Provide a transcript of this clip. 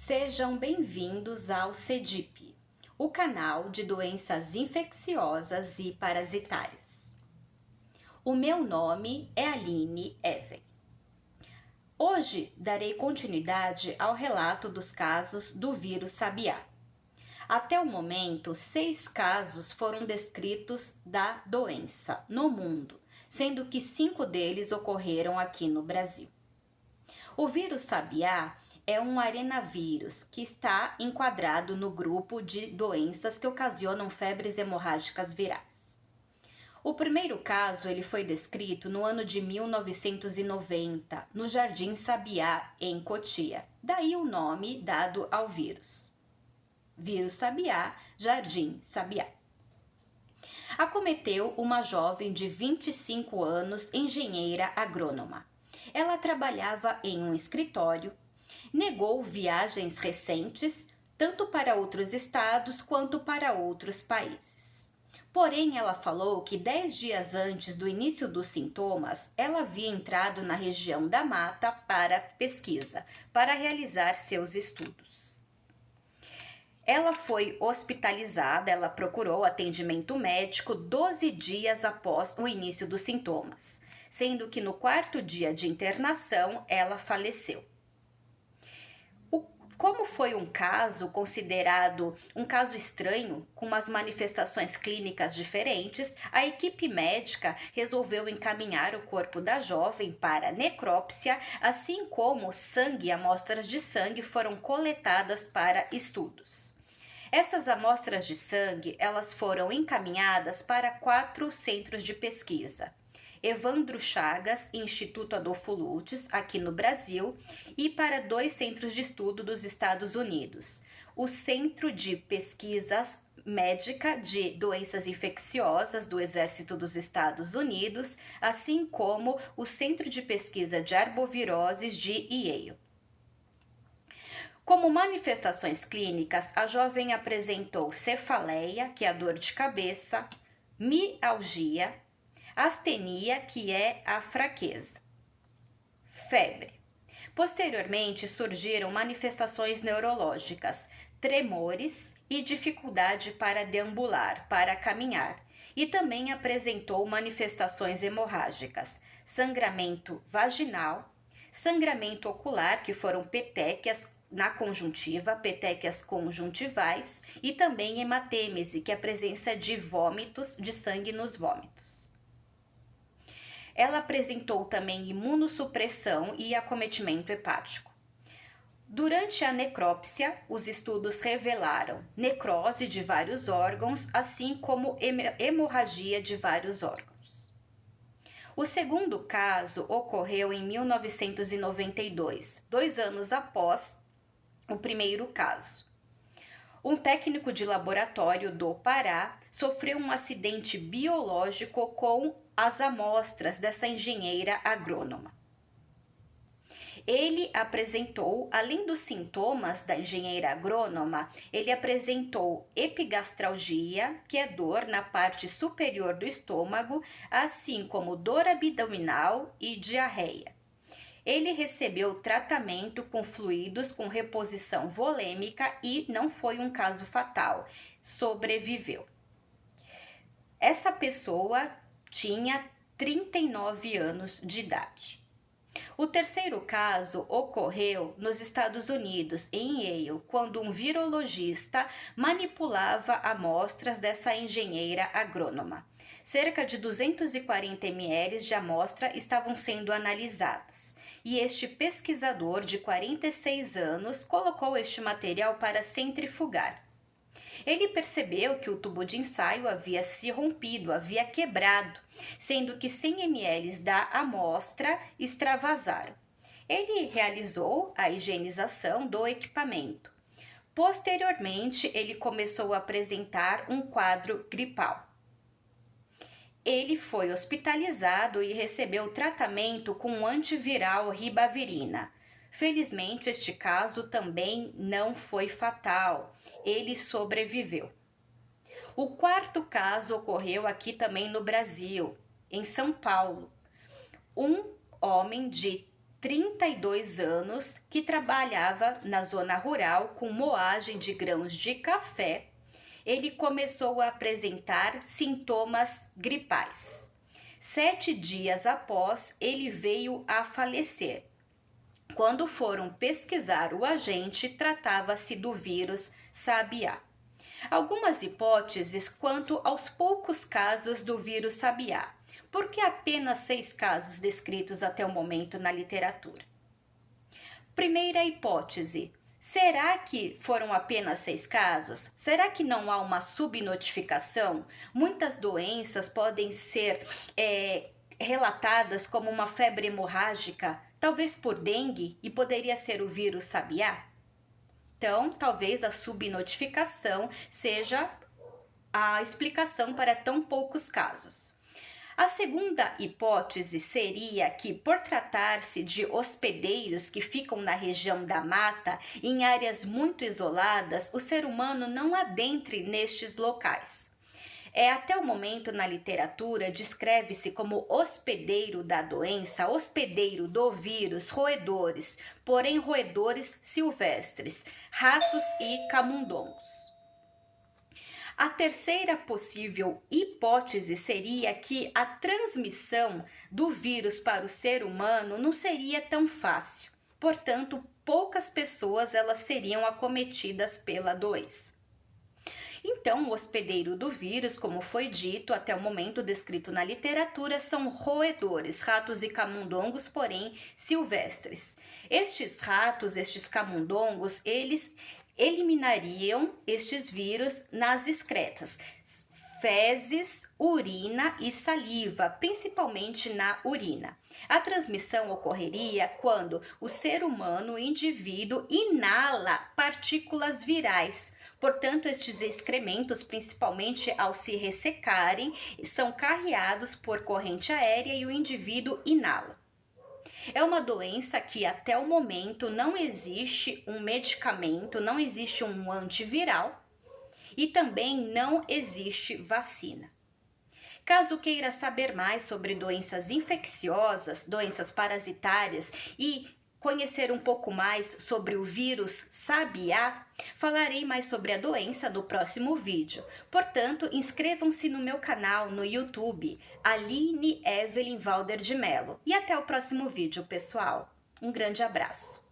Sejam bem-vindos ao CEDIP, o canal de doenças infecciosas e parasitárias. O meu nome é Aline Even. Hoje darei continuidade ao relato dos casos do vírus sabiá. Até o momento, 6 casos foram descritos da doença no mundo, sendo que 5 deles ocorreram aqui no Brasil. O vírus sabiá é um arenavírus que está enquadrado no grupo de doenças que ocasionam febres hemorrágicas virais. O primeiro caso ele foi descrito no ano de 1990, no Jardim Sabiá, em Cotia. Daí o nome dado ao vírus. Vírus Sabiá, Jardim Sabiá. Acometeu uma jovem de 25 anos, engenheira agrônoma. Ela trabalhava em um escritório, negou viagens recentes, tanto para outros estados quanto para outros países. Porém, ela falou que 10 dias antes do início dos sintomas, ela havia entrado na região da mata para pesquisa, para realizar seus estudos. Ela foi hospitalizada, ela procurou atendimento médico 12 dias após o início dos sintomas, sendo que no 4º dia de internação ela faleceu. Como foi um caso considerado um caso estranho, com umas manifestações clínicas diferentes, a equipe médica resolveu encaminhar o corpo da jovem para necrópsia, assim como sangue e amostras de sangue foram coletadas para estudos. Essas amostras de sangue, elas foram encaminhadas para 4 centros de pesquisa. Evandro Chagas, Instituto Adolfo Lutz, aqui no Brasil, e para 2 centros de estudo dos Estados Unidos. O Centro de Pesquisas Médica de Doenças Infecciosas do Exército dos Estados Unidos, assim como o Centro de Pesquisa de Arboviroses de Yale. Como manifestações clínicas, a jovem apresentou cefaleia, que é a dor de cabeça, mialgia, astenia, que é a fraqueza, febre. Posteriormente surgiram manifestações neurológicas, tremores e dificuldade para deambular, para caminhar. E também apresentou manifestações hemorrágicas, sangramento vaginal, sangramento ocular, que foram petequias na conjuntiva, petequias conjuntivais, e também hematêmese, que é a presença de vômitos, de sangue nos vômitos. Ela apresentou também imunossupressão e acometimento hepático. Durante a necrópsia, os estudos revelaram necrose de vários órgãos, assim como hemorragia de vários órgãos. O segundo caso ocorreu em 1992, 2 anos após o primeiro caso. Um técnico de laboratório do Pará sofreu um acidente biológico com as amostras dessa engenheira agrônoma. Ele apresentou, além dos sintomas da engenheira agrônoma, ele apresentou epigastralgia, que é dor na parte superior do estômago, assim como dor abdominal e diarreia. Ele recebeu tratamento com fluidos com reposição volêmica e não foi um caso fatal, sobreviveu. Essa pessoa tinha 39 anos de idade. O terceiro caso ocorreu nos Estados Unidos, em Yale, quando um virologista manipulava amostras dessa engenheira agrônoma. Cerca de 240 ml de amostra estavam sendo analisadas, e este pesquisador de 46 anos colocou este material para centrifugar. Ele percebeu que o tubo de ensaio havia se rompido, havia quebrado, sendo que 100 ml da amostra extravasaram. Ele realizou a higienização do equipamento. Posteriormente, ele começou a apresentar um quadro gripal. Ele foi hospitalizado e recebeu tratamento com antiviral ribavirina. Felizmente, este caso também não foi fatal, ele sobreviveu. O quarto caso ocorreu aqui também no Brasil, em São Paulo. Um homem de 32 anos que trabalhava na zona rural com moagem de grãos de café. Ele começou a apresentar sintomas gripais. 7 dias após, ele veio a falecer. Quando foram pesquisar o agente, tratava-se do vírus Sabiá. Algumas hipóteses quanto aos poucos casos do vírus Sabiá. Por que apenas 6 casos descritos até o momento na literatura? Primeira hipótese. Será que foram apenas 6 casos? Será que não há uma subnotificação? Muitas doenças podem ser relatadas como uma febre hemorrágica, talvez por dengue, e poderia ser o vírus Sabiá? Então, talvez a subnotificação seja a explicação para tão poucos casos. A segunda hipótese seria que, por tratar-se de hospedeiros que ficam na região da mata, em áreas muito isoladas, o ser humano não adentre nestes locais. Até o momento na literatura descreve-se como hospedeiro da doença, hospedeiro do vírus, roedores, porém roedores silvestres, ratos e camundongos. A terceira possível hipótese seria que a transmissão do vírus para o ser humano não seria tão fácil. Portanto, poucas pessoas elas seriam acometidas pela doença. Então, o hospedeiro do vírus, como foi dito até o momento descrito na literatura, são roedores, ratos e camundongos, porém silvestres. Estes ratos, estes camundongos, eles eliminariam estes vírus nas excretas, fezes, urina e saliva, principalmente na urina. A transmissão ocorreria quando o ser humano, o indivíduo, inala partículas virais. Portanto, estes excrementos, principalmente ao se ressecarem, são carreados por corrente aérea e o indivíduo inala. É uma doença que até o momento não existe um medicamento, não existe um antiviral e também não existe vacina. Caso queira saber mais sobre doenças infecciosas, doenças parasitárias e conhecer um pouco mais sobre o vírus Sabiá, falarei mais sobre a doença no próximo vídeo. Portanto, inscrevam-se no meu canal no YouTube, Aline Evelyn Valder de Mello. E até o próximo vídeo, pessoal. Um grande abraço.